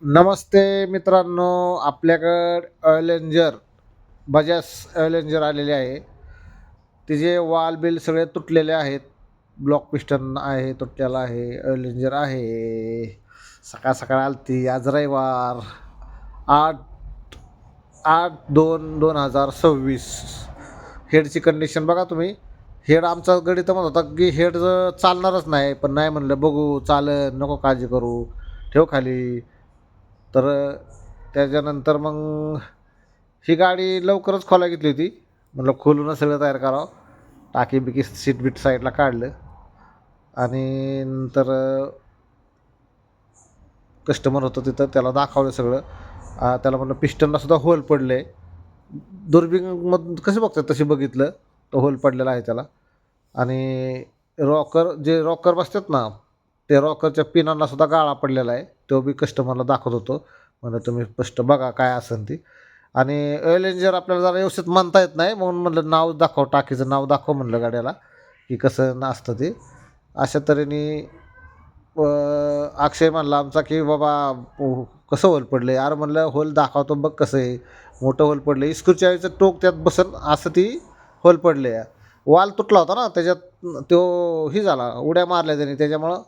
नमस्ते मित्रांनो, आपल्याकडं अवेलेंजर बजाज अवेलेंजर आलेले आहे. तिचे वाल बिल सगळे तुटलेले आहेत. ब्लॉक पिस्टन आहे, तुटलेला आहे. अवेलेंजर आहे. सकाळ सकाळ आलती. आज रविवार 8/2/2026. हेडची कंडिशन बघा तुम्ही. हेड आमचा गडी तर म्हणत होता की हेड चालणारच नाही, पण नाही म्हणलं बघू चालेल, नको काळजी करू, ठेव खाली. तर त्याच्यानंतर मग ही गाडी लवकरच खोलायला घेतली होती. म्हटलं खोलूनच सगळं तयार करावं. टाकी बिकी सीट बीट साईडला काढलं आणि नंतर कस्टमर होतं तिथं, त्याला दाखवलं सगळं. त्याला म्हणलं पिस्टनला सुद्धा होल पडलं आहे. दुर्बिणमधून कसं बघतात तशी बघितलं, तो होल पडलेला आहे त्याला. आणि रॉकर बसतात ना, ते रॉकरच्या पिनांना सुद्धा गाळा पडलेला आहे. तो बी कस्टमरला दाखवत होतो. म्हणलं तुम्ही स्पष्ट बघा काय असेल ती. आणि अवेलेंजर आपल्याला जरा व्यवस्थित म्हणता येत नाही, म्हणून म्हणलं नाव दाखव, टाकीचं नाव दाखव म्हणलं गाड्याला, की कसं असतं ते. अशा तऱ्हेने अक्षय म्हणला आमचा की बाबा कसं होल पडलं यार. म्हणलं होल दाखवतो बघ कसं आहे, मोठं होल पडलं. इस्क्रूच्या टोक त्यात बसन असं ती होल पडले. वाल तुटला होता ना त्याच्यात, तो ही झाला, उड्या मारल्या त्याने, त्याच्यामुळं